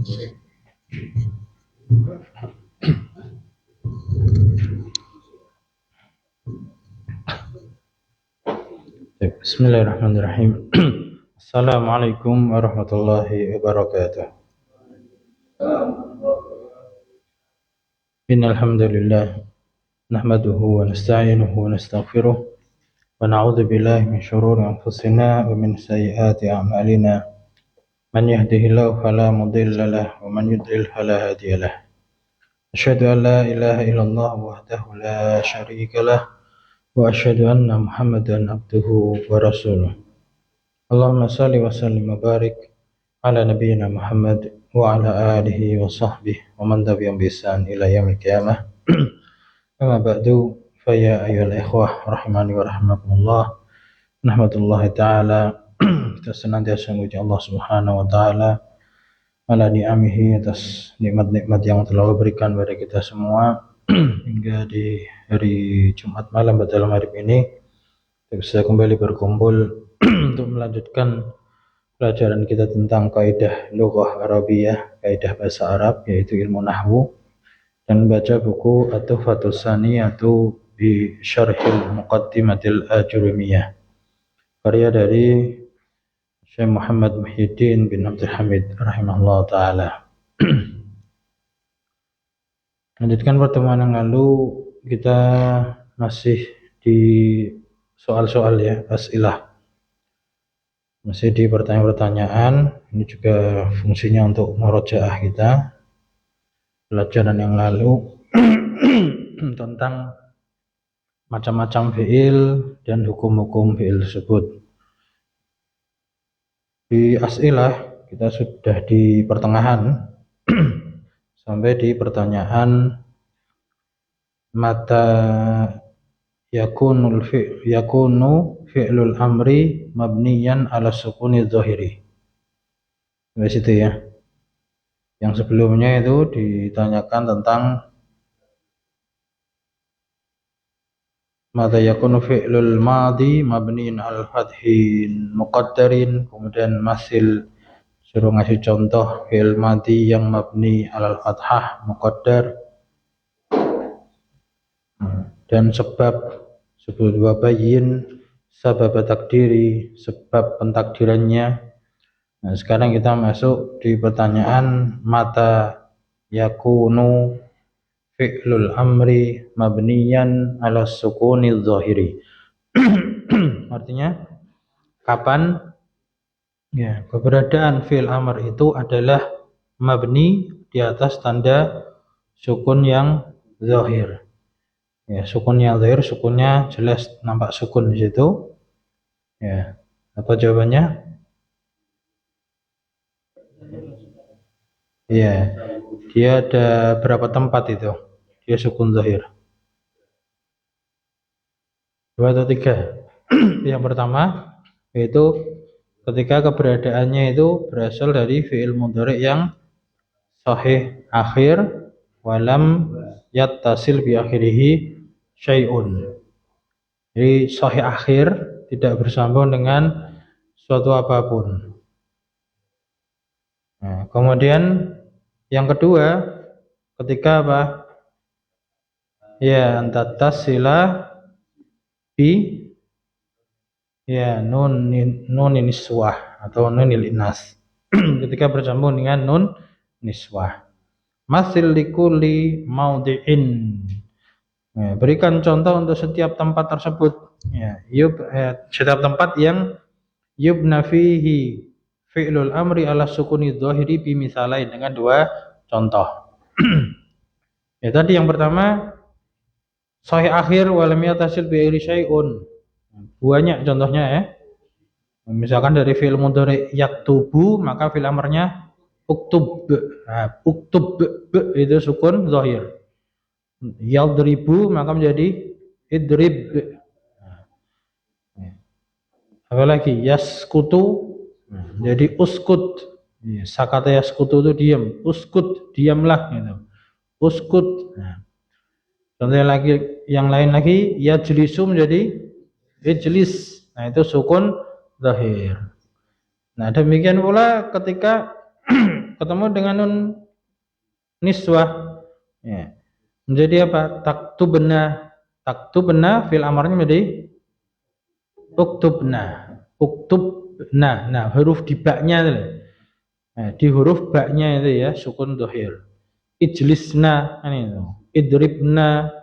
Bismillahirrahmanirrahim. Assalamualaikum warahmatullahi wabarakatuh. Innal hamdalillah nahmaduhu wa nasta'inuhu wa nastaghfiruh wa na'udzu billahi min shururi anfusina wa min sayyiati a'malina. Man yahdihillahu fala mudilla lahu wa man yudlil fala hadiya lahu. Asyhadu an la ilaha illallah wahdahu la syarika lah wa asyhadu anna Muhammadan abduhu wa rasuluh. Allahumma salli wa sallim wa barik ala nabiyyina Muhammad wa ala alihi wa sahbihi wa man tabi'ahum bi ihsan ila yaumil qiyamah. Amma ba'du, fa ya ayyuhal ikhwah rahimani wa rahimakumullah. Nahmadullahi ta'ala, kita senantiasa memuji Allah Subhanahu wa taala ala ni'amihi, atas nikmat-nikmat yang telah Allah berikan kepada kita semua hingga di hari Jumat malam pada malam hari ini kita bisa kembali berkumpul untuk melanjutkan pelajaran kita tentang kaidah lughah Arabiyah, kaidah bahasa Arab, yaitu ilmu nahwu, dan baca buku At-Tuhfatus Saniyatu bi Syarhil Muqaddimatil Ajurumiyah, karya dari Syekh Muhammad Muhyiddin bin Abdul Hamid rahimahullah ta'ala. Lanjutkan pertemuan yang lalu, kita masih di soal-soal ya, as'ilah. Masih di pertanyaan-pertanyaan. Ini juga fungsinya untuk murojaah kita pelajaran yang lalu tentang macam-macam fi'il dan hukum-hukum fi'il tersebut. Di as'ilah kita sudah di pertengahan sampai di pertanyaan mata yakunu fi'lul amri mabniyan ala sukuni dhahiri. Sampai situ ya. Yang sebelumnya itu ditanyakan tentang mata yakunu fi'lul madi mabniyan al fathin muqaddarin, kemudian masih suruh ngasih contoh fi'il madi yang mabni al fathah muqaddar, dan sebab wabayin sabab takdiri, sebab pentakdirannya. Nah, sekarang kita masuk di pertanyaan mata yakunu fi'lul amri mabniyan ala sukuni dhahiri. Artinya kapan ya keberadaan fi'il amr itu adalah mabni di atas tanda sukun yang zahir. Ya, sukun yang zahir, sukunnya jelas nampak sukun di situ. Ya, apa jawabannya? Ya, dia ada berapa tempat itu? Dia sukun zahir. 2 atau 3. Yang pertama yaitu ketika keberadaannya itu berasal dari fi'il mudhari' yang sahih akhir walam yattasil bi akhirihi syai'un. Jadi sahih akhir, tidak bersambung dengan suatu apapun. Nah, kemudian yang kedua, ketika apa? Ya, antattasila bi ya nun niswah atau nunil inas. Ketika bersambung dengan nun niswah. Masil likulli maudhi'in. Ya, berikan contoh untuk setiap tempat tersebut. Ya, setiap tempat yang yubna fihi fi'lul amri ala sukuni dhahiri bi misalain, dengan 2 contoh. Ya, tadi yang pertama sahih akhir walam yatasil bi ghairi syai'un. Banyak contohnya ya. Misalkan dari fi'il mudhari yaktubu, maka fi'il amrnya uktub. Nah, uktub itu sukun zahir. Yadribu maka menjadi idrib. Apalagi yaskutu jadi uskut. Sakata yaskutu itu diam, uskut diamlah gitu. Uskut. Nah, contoh yang lain lagi yajlisu menjadi ijlis. Nah, itu sukun zahir. Nah, demikian pula ketika ketemu dengan nun niswah. Ya. Menjadi apa? Taktubna fil amarnya menjadi uktubna. Uktubna. Nah, huruf di baknya itu. Nah, di huruf baknya itu ya sukun dohir. Ijlisna ini itu. Idribna.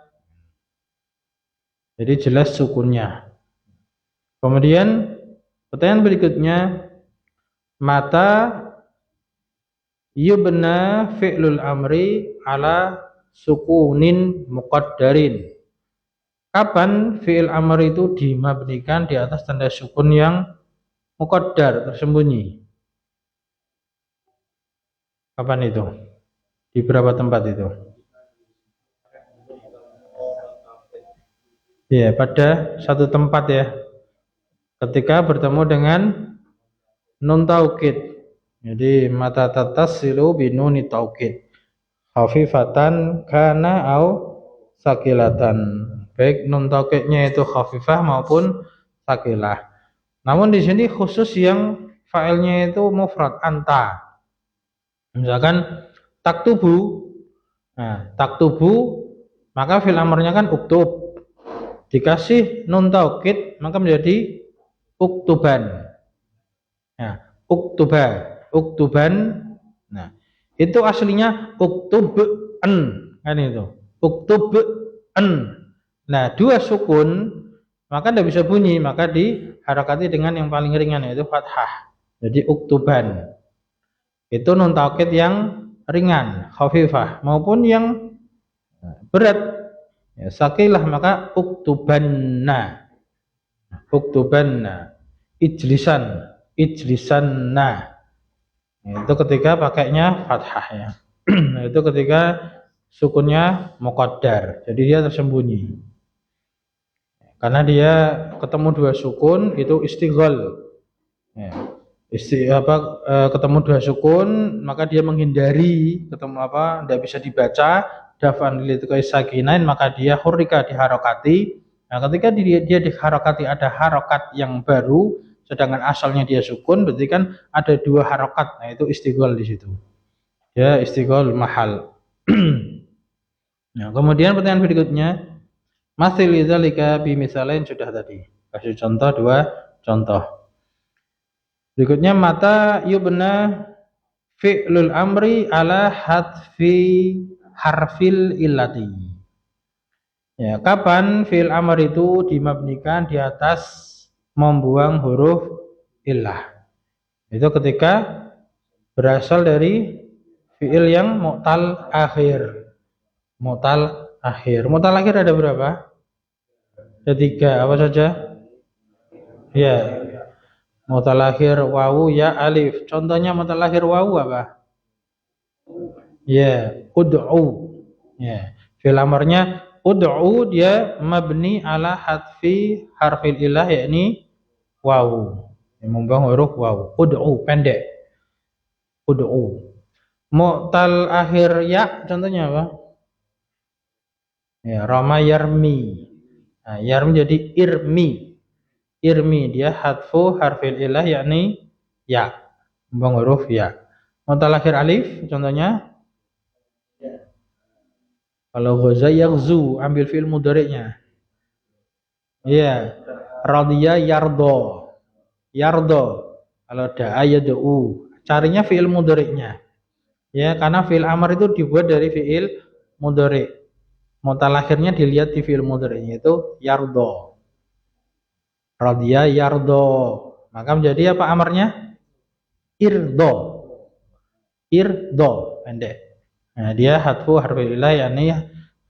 Jadi jelas sukunnya. Kemudian pertanyaan berikutnya, mata yubna fi'lul amri ala sukunin muqaddarin. Kapan fi'il amr itu dimabnikan di atas tanda sukun yang muqaddar, tersembunyi? Kapan itu? Di berapa tempat itu? Ya, pada satu tempat ya. Ketika bertemu dengan nun taukid. Jadi mata tattasilu binuni taukid. Khafifatan kana au sakilatan. Baik nun taukidnya itu khafifah maupun sakilah. Namun di sini khusus yang fa'ilnya itu mufrad anta. Misalkan taktubu. Nah, taktubu maka fil amrnya kan uktub. Dikasih nun taukid maka menjadi uktuban. Nah, uktuban. Nah, itu aslinya uktuban kan itu. Uktuban. Nah, dua sukun maka tidak bisa bunyi, maka diharakati dengan yang paling ringan yaitu fathah. Jadi uktuban. Itu nun taukid yang ringan, khafifah maupun yang berat. Ya, sakilah maka uktubanna. Uktubanna. Ijlisanna. Itu ketika pakainya fathah ya. Itu ketika sukunnya muqaddar. Jadi dia tersembunyi. Karena dia ketemu dua sukun itu istighal. Ya. Ketemu dua sukun maka dia menghindari ketemu tidak bisa dibaca dafan lilitqai sakinain, maka dia hurrika diharokati. Nah, ketika dia diharokati ada harokat yang baru sedangkan asalnya dia sukun, berarti kan ada dua harokat. Nah, itu istighal di situ. Ya, istighal mahal. Nah, kemudian pertanyaan berikutnya, mathil lidzalika bi misalain, sudah tadi. Kasih contoh, dua contoh. Berikutnya mata yubna fi'lul amri ala hadfi harfil illati. Ya, kapan fi'il amr itu dimabnikan di atas membuang huruf illah? Itu ketika berasal dari fi'il yang mu'tal akhir. Mu'tal akhir. Mu'tal akhir ada berapa? Ada tiga. Apa saja? Ya. Mu'tal akhir wawu ya alif. Contohnya mu'tal akhir wawu apa? Ya, ud'u. Ya. Fi'il amrnya ud'u, dia mabni ala hadfi harfil ilah yakni wawu. Membuang huruf wawu. Ud'u pendek. Ud'u. Mu'tal akhir ya contohnya apa? Ya, rama yarmi. Nah, yarmi jadi irmi. Irmi dia hadfu harfil ilah yakni ya. Membuang huruf ya. Mu'tal akhir alif contohnya. Kalau ghaza yaghzu, ambil fi'il mudhari'nya. Iya. Radhiya yardo. Yardo. Kalau da'a yad'u, carinya fi'il mudhari'nya. Ya, karena fi'il amr itu dibuat dari fi'il mudhari'. Mu'tal akhirnya dilihat di fi'il mudhari'nya itu yardo. Radhiya yardo. Maka menjadi apa amarnya? Irdo. Irdo pendek. Nah, dia hadfu harfil ilah yakni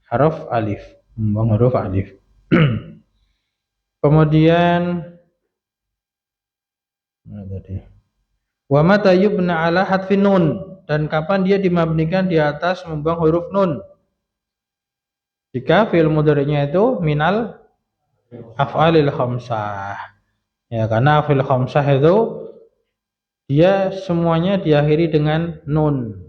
huruf alif, membuang huruf alif. Kemudian wa mata yubna ala hadfin nun, dan kapan dia dimabnikan di atas membuang huruf nun? Jika fi'il mudhari'nya itu minal af'alil khamsah. Ya, karena af'al khamsah itu dia semuanya diakhiri dengan nun.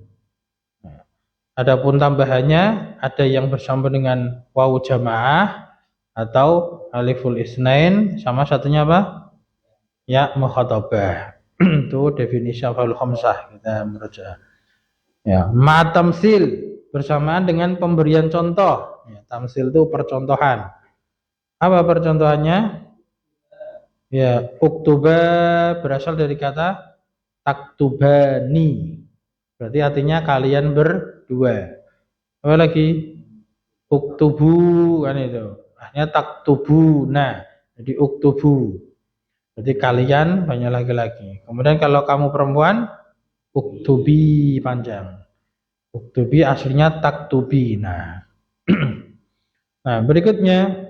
Adapun tambahannya ada yang bersambung dengan wawu jamaah atau aliful isnain, sama satunya apa? Ya mukhatabah. Itu definisi af'al khamsah kita merujuk. Ya, tamsil bersamaan dengan pemberian contoh. Ya, tamsil itu percontohan. Apa percontohannya? Ya, uktuba berasal dari kata taktubani. Berarti artinya kalian berdua. Apa lagi? Uktubu kan itu. Akhirnya taktubu. Nah, jadi uktubu. Jadi kalian banyak laki-laki. Kemudian kalau kamu perempuan, uktubi panjang. Uktubi aslinya taktubi. Nah, nah berikutnya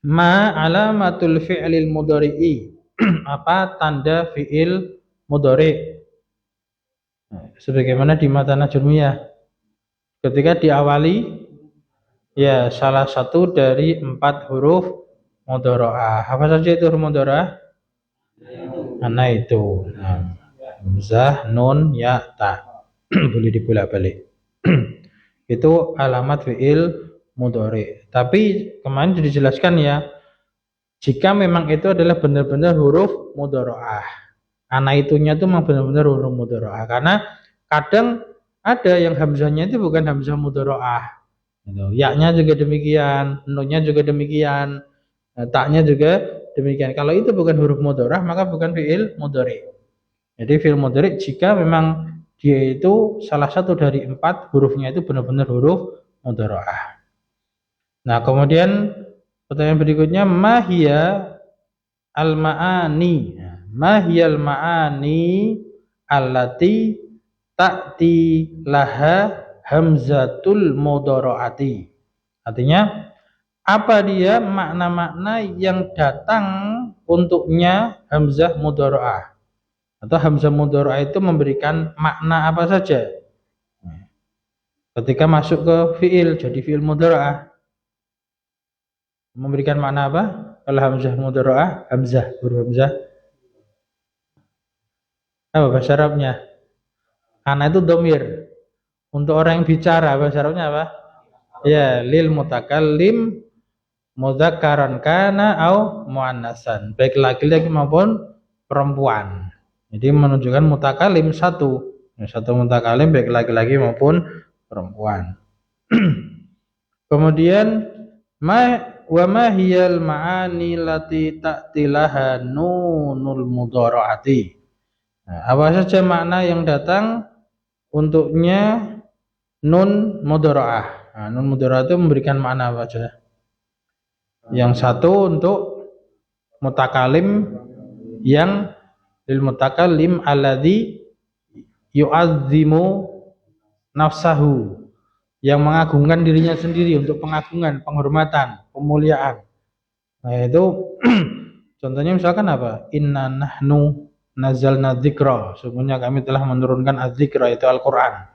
ma alamatul fi'lil mudhari'i. Apa tanda fi'il mudhari'? Nah, sebagaimana di mata Najmiyah ketika diawali ya salah satu dari 4 huruf mudhara'ah. Apa saja itu huruf mudhara'ah? Nah itu. Nah, hamzah, nun, ya, ta. Boleh dibolak-balik. Itu alamat fi'il mudhari'. Tapi kemarin sudah dijelaskan ya, jika memang itu adalah benar-benar huruf mudhara'ah. Ana itunya itu memang benar-benar huruf mudhara'ah. Karena kadang ada yang hamzahnya itu bukan hamzah mudhara'ah. Gitu. Ya-nya juga demikian, nunnya juga demikian, taknya juga demikian. Kalau itu bukan huruf mudhara'ah maka bukan fi'il mudhari'. Jadi fi'il mudhari' jika memang dia itu salah satu dari 4 hurufnya itu benar-benar huruf mudhara'ah. Nah, kemudian pertanyaan berikutnya mahia al-ma'ani. Mahiyal ma'ani allati ta'ti laha hamzatul mudhara'ati. Artinya apa dia makna-makna yang datang untuknya hamzah mudhara'ah? Atau hamzah mudhara'ah itu memberikan makna apa saja? Ketika masuk ke fi'il jadi fi'il mudhara'ah memberikan makna apa? Kalau hamzah mudhara'ah, huruf hamzah apa bahasa Arabnya? Ana itu domir. Untuk orang yang bicara bahasa Arabnya apa? Ya, lil mutakallim mudzakkaran kana au muannasan. Baik laki-laki maupun perempuan. Jadi menunjukkan mutakallim satu. Satu mutakallim baik laki-laki maupun perempuan. Kemudian wa ma hiyal ma'ani lati ta'tilaha nunul mudhara'ati. Nah, apa saja makna yang datang untuknya nun mudhara'ah. Nah, nun mudhara'ah itu memberikan makna apa saja? Yang satu untuk mutakalim yang lil mutakallim alladzi yu'azzimu nafsahu, yang mengagungkan dirinya sendiri untuk pengagungan, penghormatan, pemuliaan. Nah, itu contohnya misalkan apa? Inna nahnu nazalna dzikra, sesungguhnya kami telah menurunkan az-dzikra itu Al-Qur'an.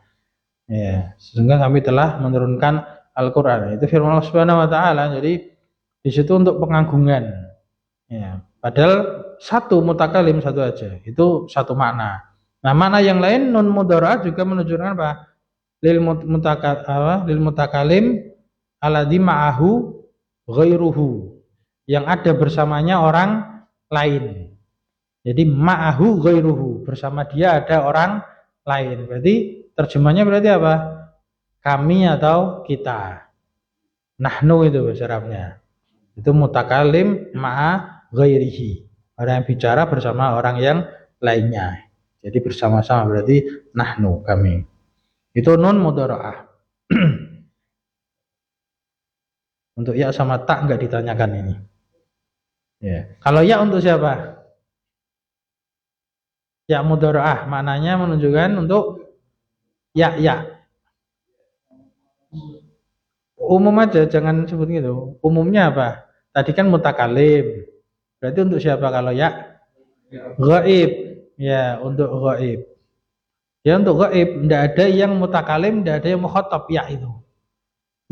Ya, sesungguhnya kami telah menurunkan Al-Qur'an. Itu firman Allah Subhanahu wa taala. Jadi di situ untuk pengagungan. Ya, padahal satu mutakalim satu aja. Itu satu makna. Nah, makna yang lain nun mudhara'ah juga menunjukkan apa? Lil mutakalim alladzi ma'ahu ghairuhu. Yang ada bersamanya orang lain. Jadi ma'ahu ghairuhu, bersama dia ada orang lain. Berarti terjemahnya berarti apa? Kami atau kita. Nahnu itu bahasa Arabnya. Itu mutakalim ma'a ghairihi. Orang yang bicara bersama orang yang lainnya. Jadi bersama-sama berarti nahnu, kami. Itu nun mudhara'ah. Untuk ya sama tak enggak ditanyakan ini. Ya. Kalau ya untuk siapa? Ya mudhara'ah maknanya menunjukkan untuk ya. Umum aja, jangan sebut gitu. Umumnya apa? Tadi kan mutakalim. Berarti untuk siapa kalau ya? Ghaib. Ya, untuk ghaib. Ya, untuk ghaib tidak ada yang mutakalim, tidak ada yang mukhatab ya itu.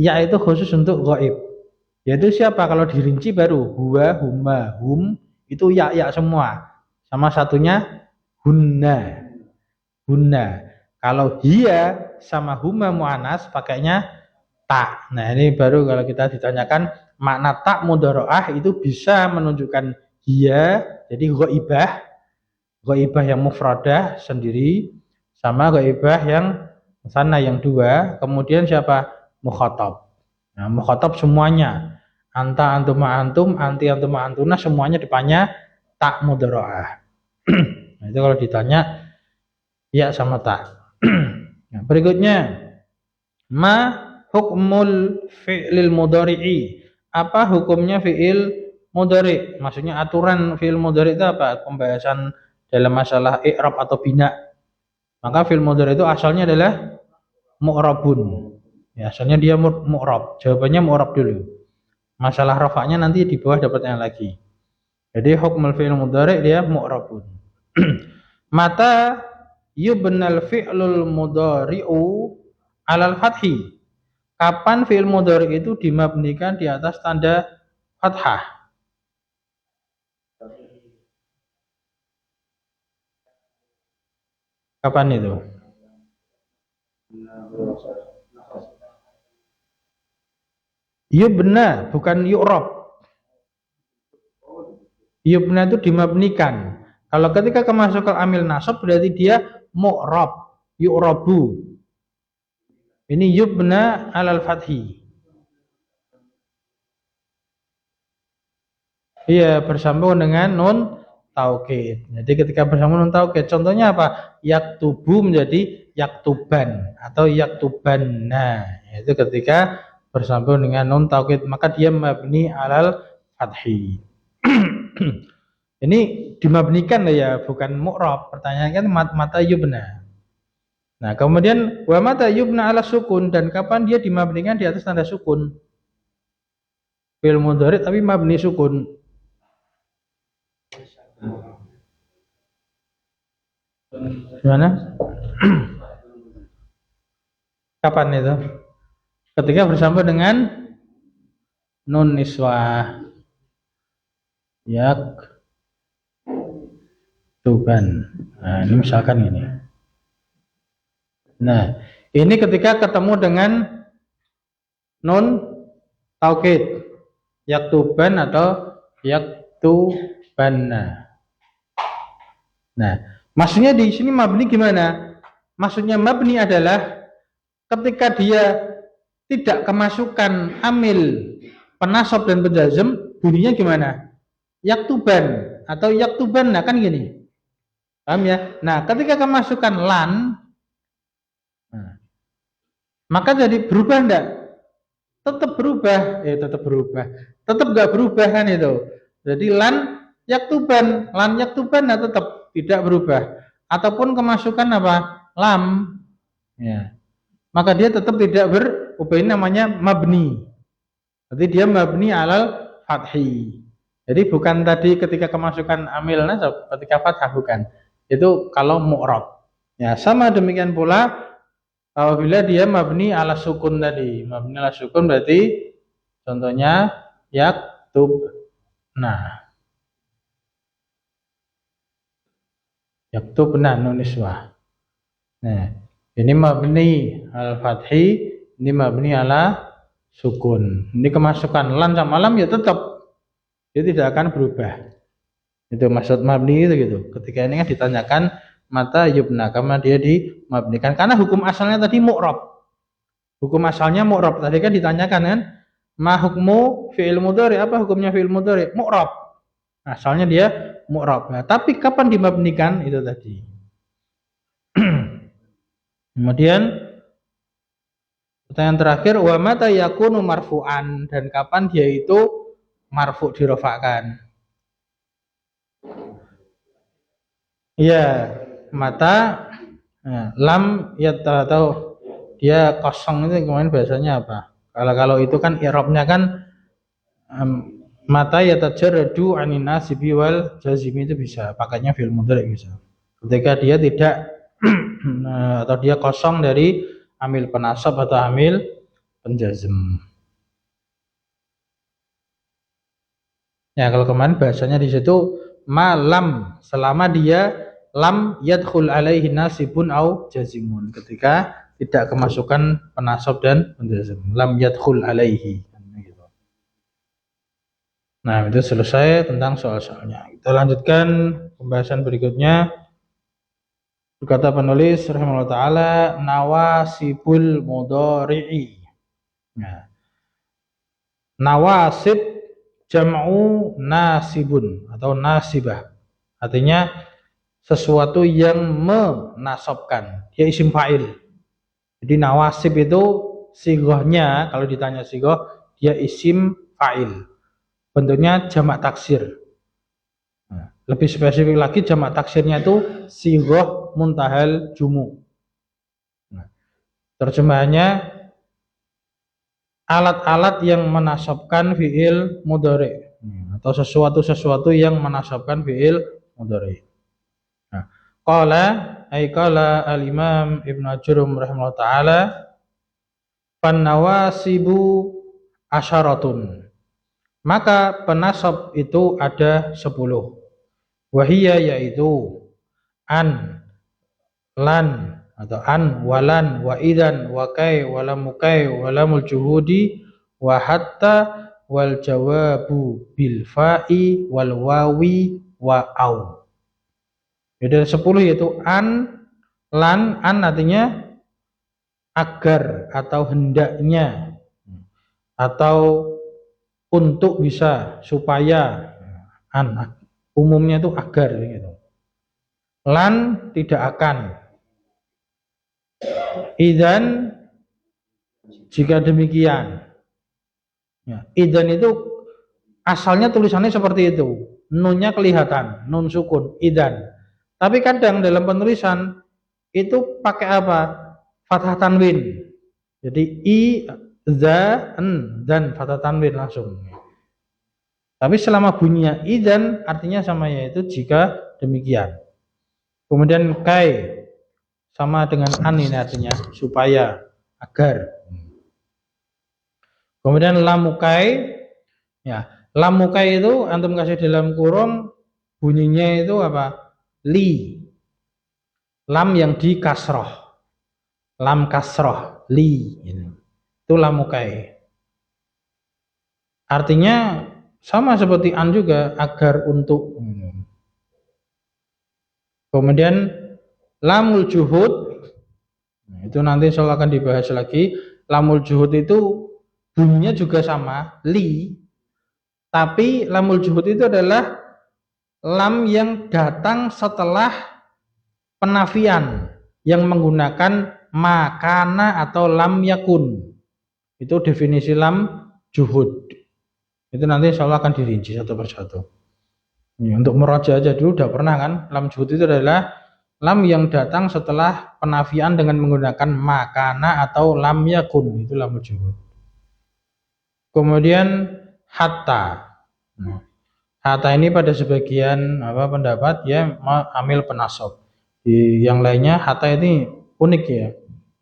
Ya itu khusus untuk ghaib. Yaitu siapa? Kalau dirinci baru huwa, huma, hum itu ya semua. Sama satunya hunna. Hunna. Kalau hiya sama huma muannas pakainya tak. Nah, ini baru kalau kita ditanyakan makna tak mudhara'ah itu bisa menunjukkan hiya, jadi ghaibah yang mufradah sendiri sama ghaibah yang Sana yang dua, kemudian siapa? Mukhatab. Nah, mukhatab semuanya. Anta, antum, antum, anti, antum, antuna, semuanya depannya tak mudharaah. Nah, itu kalau ditanya ya sama tak. Nah, berikutnya ma hukmul fi'lil mudhari'i. Apa hukumnya fi'il mudhari'? Maksudnya aturan fi'il mudhari' itu apa? Pembahasan dalam masalah i'rab atau bina. Maka fi'il mudhari' itu asalnya adalah mu'rabun. Ya, asalnya dia mu'rab. Jawabannya mu'rab dulu. Masalah rafa'nya nanti di bawah dapatnya lagi. Jadi hukmul fi'il mudhari' dia mu'rabun. Mata yubnal fi'lul mudhari'u alal fathi. Kapan fi'il mudhari' itu dimabnikan di atas tanda fathah? Kapan itu? Yubna, bukan yu'rab. Yubna itu dimabnikan. Kalau ketika kemasukan amil nasab berarti dia mu'rab, yu'rabu. Ini yubna alal fathi. Iya, bersambung dengan nun taukid. Jadi ketika bersambung nun taukid, contohnya apa? Yaktubu menjadi yaktuban atau yaktubanna. Itu ketika bersambung dengan nun taukid, maka dia mabni alal fathi. Ini dimabnikan lah ya, bukan mu'rab. Pertanyaan kan mata yubna. Nah, kemudian wa mata yubna ala sukun, dan kapan dia dimabnikan di atas tanda sukun? Fi'il mudhari' tapi mabni sukun. Gimana? Kapan itu? Ketika bersambung dengan nun niswah. Yak tuban. Nah, ini misalkan ini. Nah, ini ketika ketemu dengan nun taukid. Yak tuban atau yak tubanna. Nah, maksudnya di sini mabni gimana? Maksudnya mabni adalah ketika dia tidak kemasukan amil penasab dan penjazm, bunyinya gimana? Yaktuban atau yaktuban, nah kan gini. Paham ya? Nah, ketika kemasukan lan, nah, maka jadi berubah enggak? Tetap berubah, tetap berubah. Tetap enggak berubah kan itu. Jadi lan yaktuban, nah tetap tidak berubah. Ataupun kemasukan apa? Lam, ya. Maka dia tetap tidak berubah, ini namanya mabni. Jadi dia mabni alal fathi. Jadi bukan tadi ketika kemasukan amil nasab, ketika fathah bukan. Itu kalau mu'rab. Ya, sama demikian pula apabila dia mabni ala sukun tadi. Mabni ala sukun berarti contohnya yaktub. Nah. Yaktubna nun niswah. Nah, ini mabni al fathi, ini mabni ala sukun. Ini kemasukan lan sama lam ya tetap, dia tidak akan berubah. Itu maksud mabni itu gitu. Ketika ini kan ditanyakan mata yubna, karena dia dimabnikan karena hukum asalnya tadi mu'rab. Hukum asalnya mu'rab. Tadi kan ditanyakan kan, ma hukmu fi'il mudhari, apa hukumnya fi'il mudhari? Mu'rab. Asalnya dia mu'rab. Nah, tapi kapan dimabnikan itu tadi. Kemudian pertanyaan terakhir, wa mata yakunu marfu'an, dan kapan dia itu marfu' dirofakkan? Iya, mata lam ya atau dia kosong itu kemarin bahasanya apa? Kalau itu kan i'rabnya kan mata ya tajarradu anin nasibi wal jazimi, itu bisa pakainya fi'il mudhari bisa. Ketika dia tidak atau dia kosong dari amil penasab atau amil penjazm. Ya, kalau kemarin bahasanya di situ malam, selama dia lam yadkhul alaihi nasibun au jazimun, ketika tidak kemasukan penasab dan penjazm, lam yadkhul alaihi. Nah, itu selesai tentang soal-soalnya. Kita lanjutkan pembahasan berikutnya. Berkata penulis rahimahullah taala nawasibul mudhari'i. Nah, nawasib jam'u nasibun atau nasibah. Artinya sesuatu yang menasabkan. Dia isim fa'il. Jadi nawasib itu sigohnya, kalau ditanya sigoh, dia isim fa'il. Bentuknya jamak taksir. Nah, lebih spesifik lagi jamak taksirnya itu sigoh muntahal jumu. Nah, terjemahannya alat-alat yang menasabkan fi'il mudhari atau sesuatu yang menasabkan fi'il mudhari. Nah, qala al-Imam Ibnu Ajurrum rahimahullah taala nawasibu asyaratun. Maka penasab itu ada 10. Wahiyya yaitu an, lan atau an, walan, wa idan, wa kai, walamukai, walamul juhudi, wa hatta, wal jawabu bil fa'i, wal wawi, wa au. Jadi 10 yaitu an, lan, an artinya agar atau hendaknya atau untuk bisa supaya an umumnya itu agar gitu. Lan tidak akan. Idzan jika demikian. Ya, idzan itu asalnya tulisannya seperti itu. Nunnya kelihatan, nun sukun, idzan. Tapi kadang dalam penulisan itu pakai apa? Fathah tanwin. Jadi i za en dan fathah tanwin langsung. Tapi selama bunyinya idzan artinya sama, yaitu jika demikian. Kemudian kai sama dengan an, ini artinya supaya, agar. Kemudian lamukai, ya lamukai itu antum kasih dalam kurung, bunyinya itu apa? Li, lam yang di kasroh, lam kasroh, li, itu lamukai. Artinya sama seperti an juga, agar, untuk. Kemudian lamul juhud, itu nanti insyaallah akan dibahas lagi. Lamul juhud itu bunyinya juga sama, li, tapi lamul juhud itu adalah lam yang datang setelah penafian yang menggunakan makana atau lam yakun. Itu definisi lam juhud. Itu nanti insyaallah akan dirinci satu persatu. Ya, untuk meraja aja dulu udah pernah kan, lam juhud itu adalah lam yang datang setelah penafian dengan menggunakan makana atau lam yakun, itu lam juhud. Kemudian hatta. Hatta ini pada sebagian pendapat ya amil penasab. Di yang lainnya hatta ini unik ya.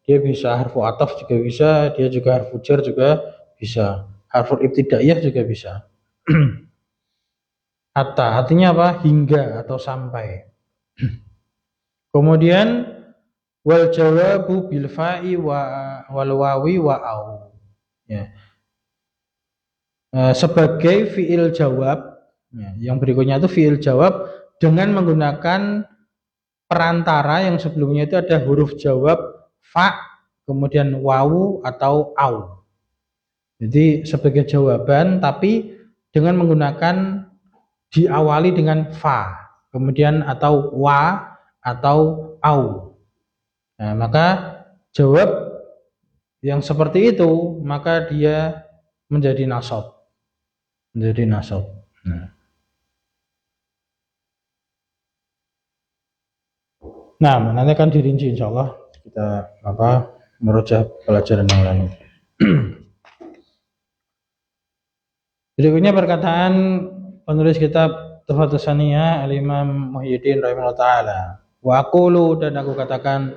Dia bisa harfu ataf juga bisa, dia juga harfu jar juga bisa, harfu ibtidaiyah juga bisa. Hatta artinya apa? Hingga atau sampai. Kemudian wal jawabu bil fa'i wal wawi wa au. Ya. Sebagai fiil jawab, ya, yang berikutnya itu fiil jawab dengan menggunakan perantara yang sebelumnya itu ada huruf jawab fa, kemudian wawu atau au. Jadi sebagai jawaban tapi dengan menggunakan diawali dengan fa, kemudian atau wa atau au. Nah, maka jawab yang seperti itu maka dia menjadi nasab. Menjadi nasab. Nah, nanti akan dirinci insyaallah kita merujuk pelajaran yang lain. Berikutnya perkataan penulis kitab Tuhfatus Saniyah Al-Imam Muhyiddin rahimahullah taala. Wa aqulu, dan aku katakan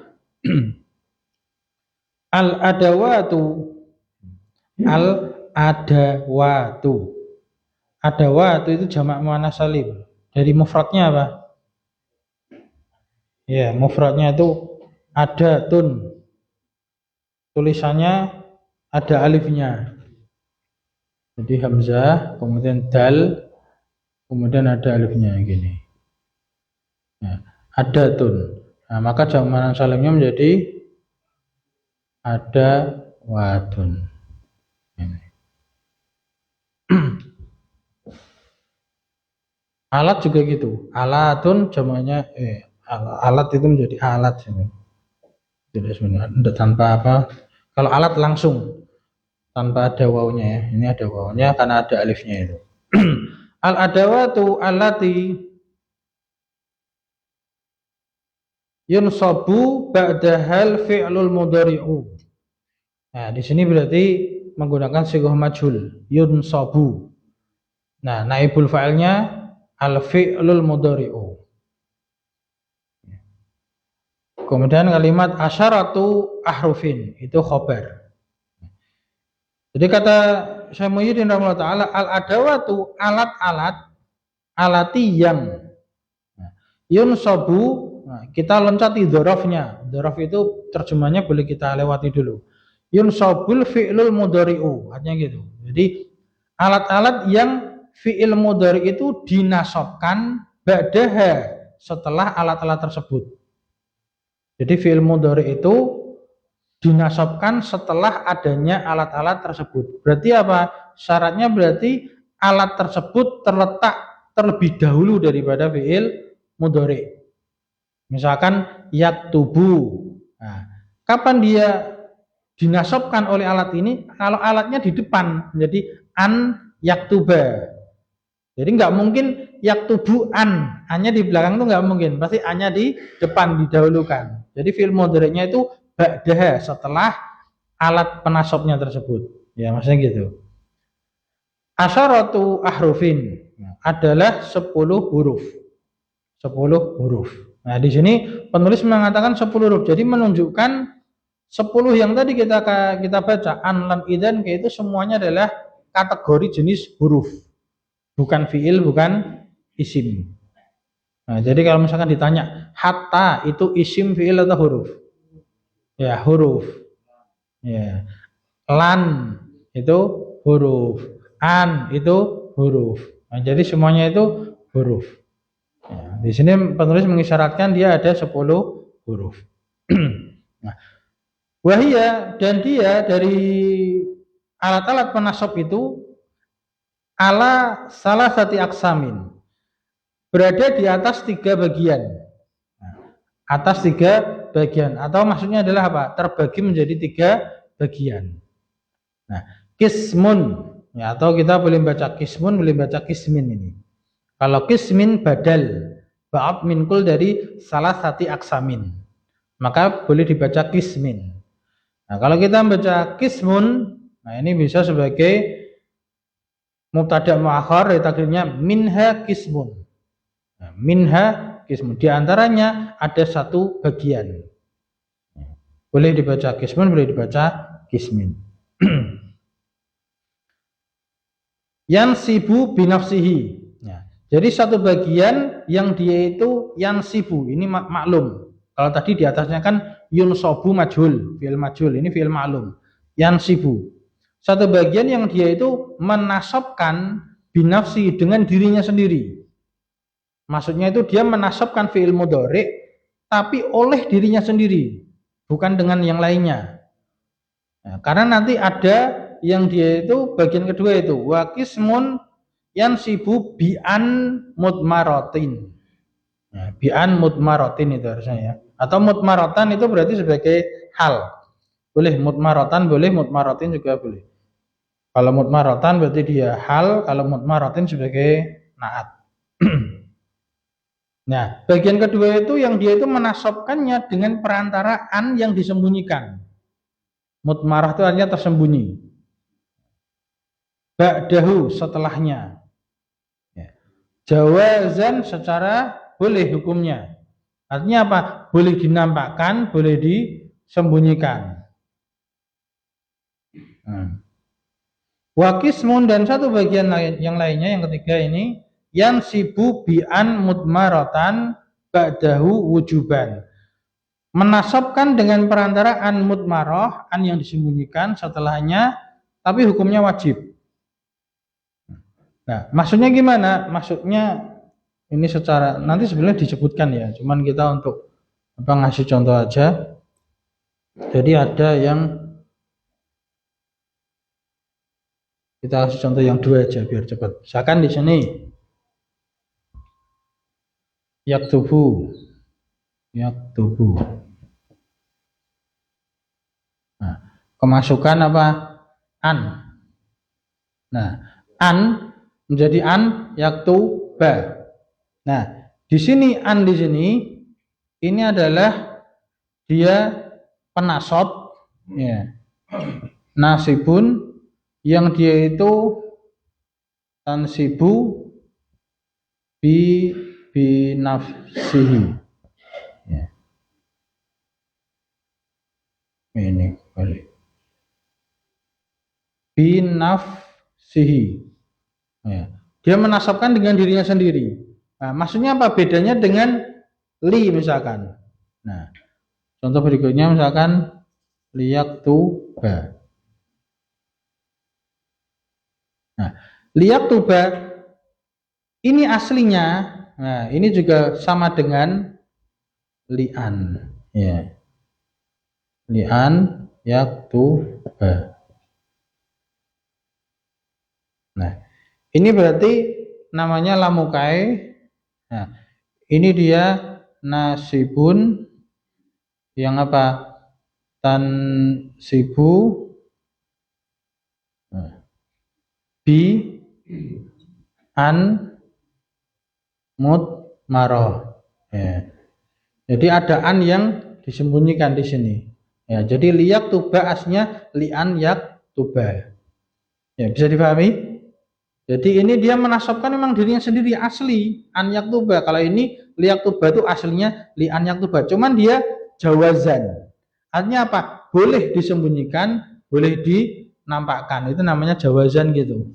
al-adawatu, al-adawatu. Adawatu itu jamak muannas salim. Dari mufradnya apa? Ya, mufradnya itu adatun. Tulisannya ada alifnya. Jadi hamzah, kemudian dal, kemudian ada alifnya gini. Ya, adatun. Nah, maka jamanan salimnya menjadi ada wadun. Alat juga gitu. Alatun jamaknya alat itu menjadi alat ini. Tidak sebenarnya tanpa apa? Kalau alat langsung tanpa ada wawunya ya. Ini ada wawunya karena ada alifnya itu. Al adawatu allati yunsabu ba'dahal fi'lul mudhari'u. Nah, di sini berarti menggunakan sighah majhul, yunsabu. Nah, naibul fa'ilnya al fi'lul mudhari'u. Kemudian kalimat asyaratu ahrufin itu khobar. Jadi kata Syekh Muhyiddin rahimahullah taala al adawatu alat-alat alati yang yunsabu. Nah, kita loncati dzarafnya. Dzaraf itu terjemahnya boleh kita lewati dulu. Yunsabul fi'lul mudhari'u, artinya gitu. Jadi alat-alat yang fi'il mudhari itu dinasabkan ba'daha setelah alat-alat tersebut. Jadi fi'il mudhari itu dinasabkan setelah adanya alat-alat tersebut. Berarti apa? Syaratnya berarti alat tersebut terletak terlebih dahulu daripada fi'il mudhari. Misalkan yaktubu. Nah, kapan dia dinasabkan oleh alat ini? Kalau alatnya di depan, menjadi an yaktuba. Jadi nggak mungkin yaktubu an, hanya di belakang itu nggak mungkin. Pasti annya di depan, didahulukan. Jadi fi'il mudhari'nya itu ba'daha, setelah alat penasabnya tersebut. Ya, maksudnya gitu. Asyaratu ahrufin adalah 10 huruf. 10 huruf. Nah, di sini penulis mengatakan 10 huruf. Jadi menunjukkan 10 yang tadi kita baca an lam idzan itu semuanya adalah kategori jenis huruf. Bukan fiil, bukan isim. Nah, jadi kalau misalkan ditanya hatta itu isim, fiil atau huruf? Ya, huruf. Ya. Lan itu huruf. An itu huruf. Nah, jadi semuanya itu huruf. Ya, di sini penulis mengisyaratkan dia ada 10 huruf. Nah, wahia dan dia dari alat-alat penasab itu ala salah satu aksamin, berada di atas 3 bagian. Atas 3 bagian, atau maksudnya adalah apa? Terbagi menjadi 3 bagian. Nah, kismun, ya, atau kita boleh baca kismun, boleh baca kismin ini. Kalau kismin badal ba'ab minkul dari salah satu aksamin, maka boleh dibaca kismin. Nah, kalau kita baca kismun, nah ini bisa sebagai mubtada muakhar, takdirnya minha kismun. Nah, minha kismun, di antaranya ada 1 bagian. Boleh dibaca kismun, boleh dibaca kismin. Yansibu binafsihi. Jadi 1 bagian yang dia itu yansibu, ini maklum. Kalau tadi di atasnya kan yunsobu majhul, fi'il majhul, ini fi'il maklum. Yansibu. 1 bagian yang dia itu menasabkan binafsi dengan dirinya sendiri. Maksudnya itu dia menasabkan fi'il mudhari tapi oleh dirinya sendiri, bukan dengan yang lainnya. Nah, karena nanti ada yang dia itu bagian kedua itu wa qismun yansibu bi'an mudmaratin. Nah, bi'an mudmaratin itu harusnya ya. Atau mudmaratan itu berarti sebagai hal. Boleh mudmaratan, boleh mudmaratin juga boleh. Kalau mudmaratan berarti dia hal, kalau mudmaratin sebagai naat. Nah, bagian kedua itu yang dia itu menasabkannya dengan perantaraan yang disembunyikan. Mudmarah itu artinya tersembunyi. Ba'dahu setelahnya. Jawazan secara boleh hukumnya. Artinya apa? Boleh dinampakkan, boleh disembunyikan. Wa qismun, dan 1 bagian yang lainnya, yang ketiga ini yansibu bi'an mudmaratan ba'dahu wujuban. Menasabkan dengan perantaraan mudmarah, an yang disembunyikan setelahnya, tapi hukumnya wajib. Nah, maksudnya gimana? Maksudnya ini secara nanti sebenarnya disebutkan ya, cuman kita untuk ngasih contoh aja. Jadi ada yang kita kasih contoh yang dua aja biar cepat. Misalkan di sini yaktubu. Nah, kemasukan apa? An. Nah, an menjadi an yaktuba. Nah, di sini an di sini ini adalah dia penasab ya. Nasibun yang dia itu tansibu bi nafsihi ya. Ini balik bi nafsihi ya. Dia menasabkan dengan dirinya sendiri. Nah, maksudnya apa bedanya dengan li misalkan. Nah, contoh berikutnya misalkan liyaktuba. Nah, liyaktuba ini aslinya, nah ini juga sama dengan li'an, ya. Li'an yaktuba. Nah, ini berarti namanya lamukai. Nah, ini dia nasibun yang apa? Tansibu bi an mudmaroh ya. Jadi ada an yang disembunyikan di sini ya. Jadi liyak tuba aslinya li'an yak tuba ya, bisa dipahami. Jadi ini dia menasabkan memang dirinya sendiri asli an yak tuba. Kalau ini liyak tuba itu aslinya li'an yak tuba, cuman dia jawazan, artinya apa? Boleh disembunyikan, boleh dinampakkan, itu namanya jawazan gitu.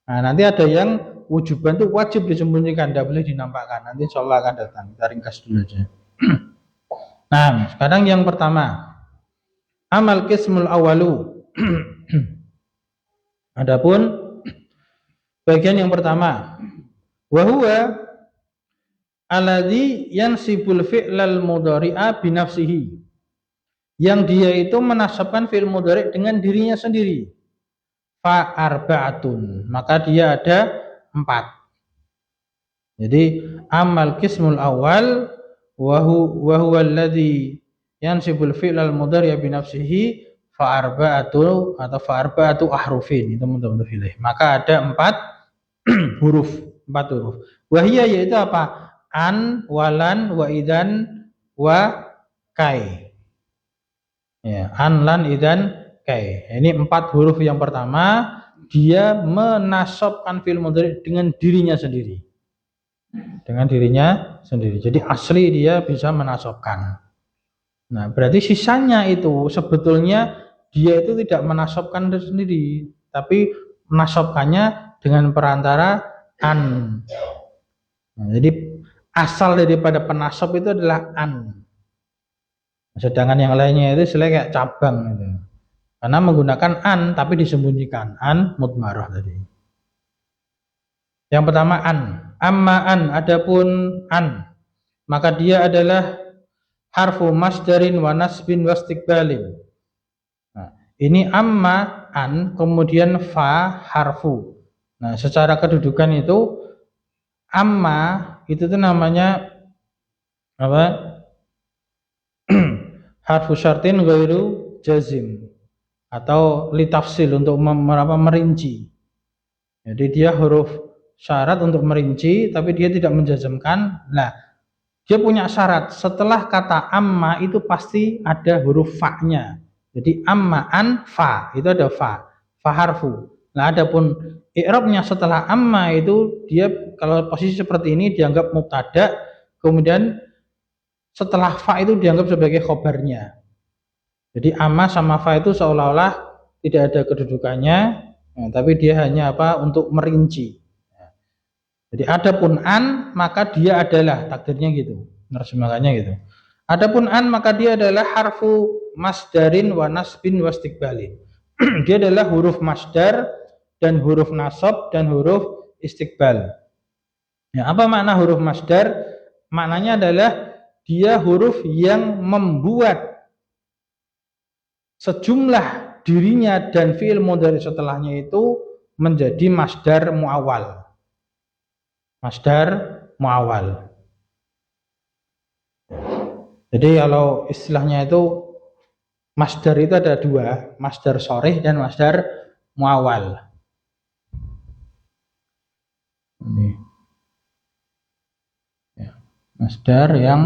Nah, nanti ada yang wujuban itu wajib disembunyikan, tidak boleh dinampakkan. Nanti insya Allah akan datang. Kita ringkas dulu aja. Nah, sekarang yang pertama, amal qismul awalu. Adapun bagian yang pertama, wahuwa alladzi yansibul fi'lal mudhari'a binafsihi, yang dia itu menasabkan fi'il mudhari' dengan dirinya sendiri. Fa arba'atun, maka dia ada 4. Jadi amal qismul awal wa huwa alladzi yansibul fi'lal mudhari' bi nafsihi fa arba'atu atau fa arba'atu ahrufin, itu teman-teman pilih. Maka ada 4 huruf, 4 huruf. Wahia yaitu apa? An, walan, wa idan, wa kai. Ya, an, lan, idan, kai. Ini 4 huruf yang pertama, dia menasabkan fi'il mudhari' dengan dirinya sendiri. Dengan dirinya sendiri. Jadi asli dia bisa menasabkan. Nah, berarti sisanya itu sebetulnya dia itu tidak menasabkan sendiri, tapi menasabkannya dengan perantara an. Nah, jadi asal daripada penasab itu adalah an. Sedangkan yang lainnya itu istilahnya kayak cabang gitu. Karena menggunakan an tapi disembunyikan, an mudmarah tadi. Yang pertama an, amma an, adapun an, maka dia adalah harfu masdarin wa nasbin wa istiqbalin. Nah, ini amma an kemudian fa harfu. Nah, secara kedudukan itu amma itu tuh namanya apa? Harfu syartin ghairu jazim atau litafsil untuk merinci. Jadi dia huruf syarat untuk merinci tapi dia tidak menjazmkan. Nah, dia punya syarat setelah kata amma itu pasti ada huruf fa-nya. Jadi amma an fa itu ada fa harfu. Nah, adapun i'rabnya setelah amma itu dia kalau posisi seperti ini dianggap mubtada, kemudian setelah fa itu dianggap sebagai khobarnya. Jadi amma sama fa itu seolah-olah tidak ada kedudukannya, nah, tapi dia hanya apa? Untuk merinci. Jadi adapun an maka dia adalah, takdirnya gitu, nerjemahannya gitu. Adapun an maka dia adalah harfu masdarin wa nasbin wa istiqbalin. Dia adalah huruf masdar dan huruf nasab dan huruf istiqbal. Ya, apa makna huruf masdar? Maknanya adalah dia huruf yang membuat sejumlah dirinya dan fi'il mudhari setelahnya itu menjadi masdar muawwal. Masdar muawwal. Jadi kalau istilahnya itu masdar itu ada dua, masdar sharih dan masdar muawwal. Ini ya, masdar yang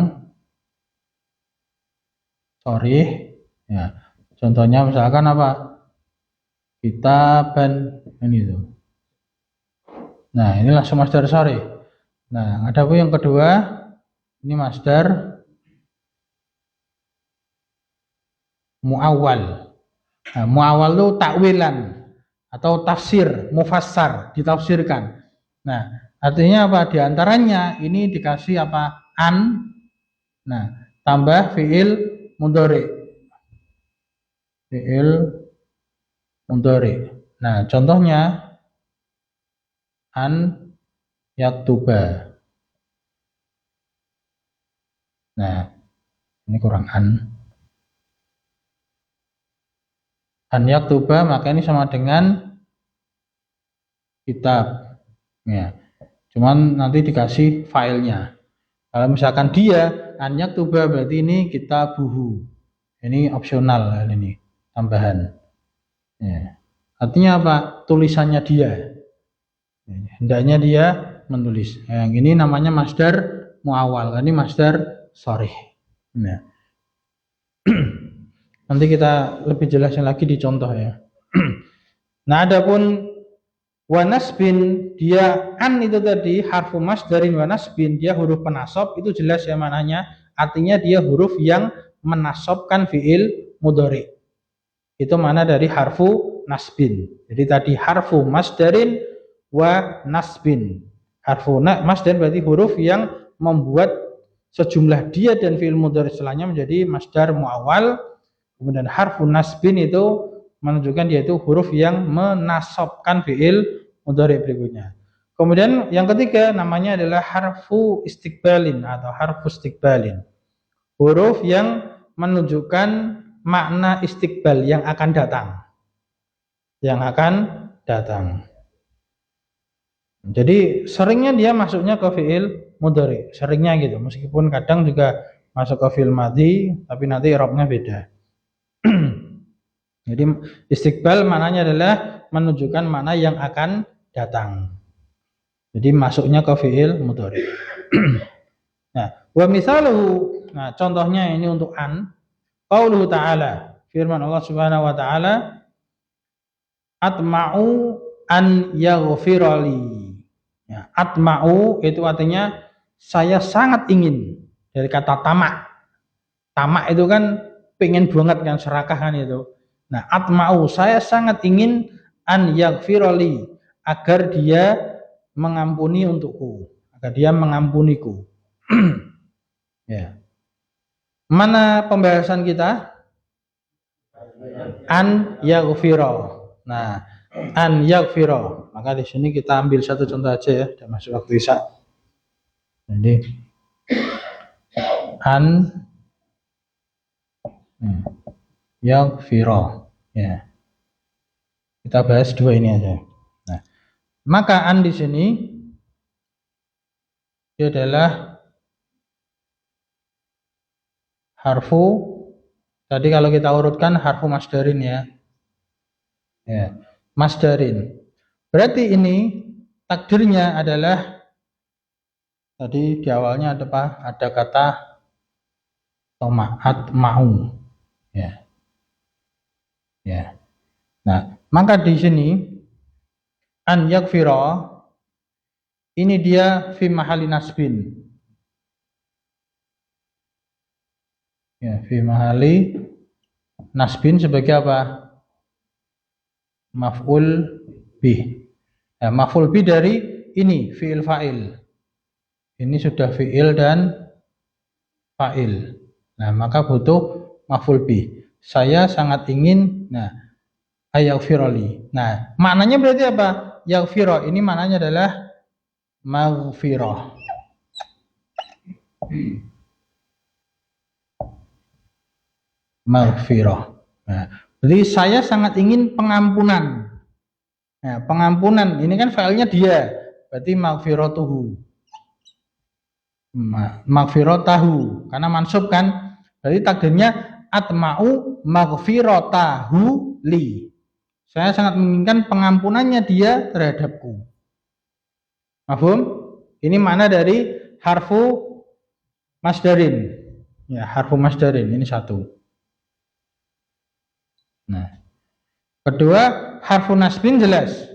sharih ya. Contohnya misalkan apa? Kitaban ini tuh. Nah, ini langsung masdar sharih. Nah, ada pun yang kedua, ini masdar muawwal. Nah, muawwal itu takwilan atau tafsir, mufassar, ditafsirkan. Nah, artinya apa? Di antaranya ini dikasih apa? An. Nah, tambah fi'il mudhari. Fi'il mudhari. Nah, contohnya an yaktuba. Nah, ini kurang an. An yaktuba, maka ini sama dengan kitab. Ya. Cuman nanti dikasih filenya. Kalau misalkan dia an yaktuba berarti ini kitabuhu. Ini opsional ini, tambahan. Ya. Artinya apa? Tulisannya dia. Hendaknya dia menulis. Yang ini namanya masdar muawwal. Ini masdar sharih. Nah. Nanti kita lebih jelasin lagi di contoh ya. Nah, adapun wa nasbin, dia an itu tadi harfu masdarin wa nasbin, dia huruf penasab, itu jelas ya mananya. Artinya dia huruf yang menasabkan fi'il mudhari. Itu mana dari harfu nasbin. Jadi tadi harfu masdarin wa nasbin. Harfu masdar berarti huruf yang membuat sejumlah dia dan fi'il mudhari setelahnya menjadi masdar muawwal. Kemudian harfu nasbin itu menunjukkan dia itu huruf yang menasabkan fi'il mudhari berikutnya. Kemudian yang ketiga namanya adalah harfu istiqbalin atau harfu istiqbalin. Huruf yang menunjukkan makna istiqbal, yang akan datang. Yang akan datang. Jadi seringnya dia masuknya ke fi'il mudhari, seringnya gitu. Meskipun kadang juga masuk ke fi'il madhi, tapi nanti i'rabnya beda. Jadi istiqbal maknanya adalah menunjukkan makna yang akan datang. Jadi masuknya ke fi'il mudhari. Nah, wa misaluhu, nah contohnya ini untuk an, qauluhu ta'ala, firman Allah Subhanahu wa taala, atma'u an yaghfirali. Ya, atma'u itu artinya saya sangat ingin, dari kata tamak. Tamak itu kan pengen banget kan, serakah kan itu. Nah, atma'u, saya sangat ingin an yaghfirali, agar dia mengampuni untukku, agar dia mengampuniku. Ya. Mana pembahasan kita? An yaghfira. Nah, an yaghfira. Maka di sini kita ambil satu contoh aja ya, sudah masuk waktu isya. Jadi an yaghfira. Ya. Kita bahas dua ini aja. Nah, maka an di sini dia adalah harfu, tadi kalau kita urutkan harfu masdarin ya. Ya, masdarin. Berarti ini takdirnya adalah tadi di awalnya ada apa? Ada kata tomaat mau. Ya. Ya. Nah, maka di sini an yaghfira ini dia fi mahali nasbin. Ya, fi mahali nasbin sebagai apa? Maf'ul bih. Ya, maf'ul bih dari ini fi'il fa'il. Ini sudah fi'il dan fa'il. Nah, maka butuh maf'ul bih. Saya sangat ingin, nah, ayaghfirali. Nah, maknanya berarti apa? Yaghfira ini maknanya adalah maghfirah. maghfirah. Nah, berarti saya sangat ingin pengampunan. Nah, pengampunan ini kan failnya dia, berarti maghfiratuhu. Maghfiratahu, karena mansub kan, berarti takdirnya atma'u maghfiratahu li. Saya sangat menginginkan pengampunannya dia terhadapku. Mahfum? Ini makna dari harfu masdarin. Ya, harfu masdarin ini satu. Nah, kedua harfu nasbin jelas.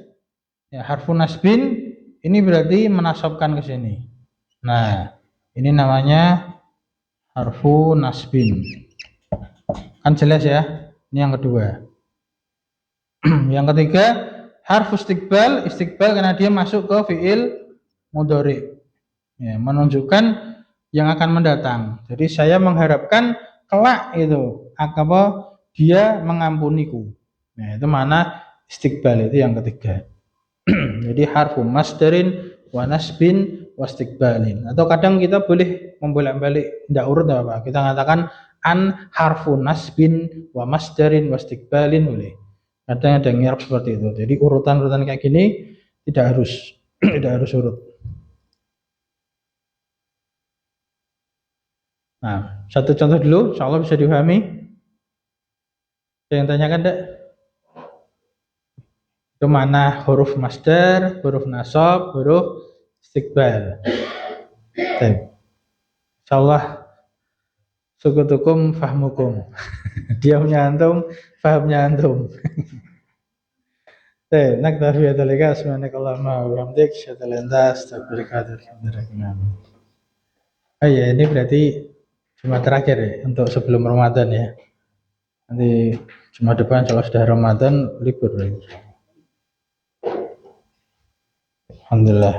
Ya, harfu nasbin ini berarti menasabkan ke sini. Nah, ini namanya harfu nasbin. Kan jelas ya? Ini yang kedua. Yang ketiga harfu istiqbal. Istiqbal karena dia masuk ke fi'il mudhari. Ya, menunjukkan yang akan mendatang. Jadi saya mengharapkan kelak itu apa dia mengampuniku. Nah, itu mana istiqbal itu yang ketiga. Jadi harfu masdarin wa nasbin wa istiqbalin. Atau kadang kita boleh membolak-balik tidak urut apa. Kita katakan an harfu nasbin wa masdarin wa istiqbalin boleh. Kadang ada yang seperti itu. Jadi urutan-urutan kayak gini tidak harus tidak harus urut. Nah, satu contoh dulu, insya Allah bisa dipahami. Ada yang tanyakan enggak? Itu mana huruf masdar, huruf nasab, huruf istiqbal. Insya Allah sukutukum fahmukum. Diamnya antum, fahamnya antum. Naktafi hadzalika subhanakallahumma wa bihamdik asyhadu an la ilaha illa anta astaghfiruka wa atubu ilaik. Oh ya, ini berarti Jumat terakhir ya untuk sebelum Ramadan ya. Nanti Jumat depan kalau sudah Ramadan libur lagi. Alhamdulillah.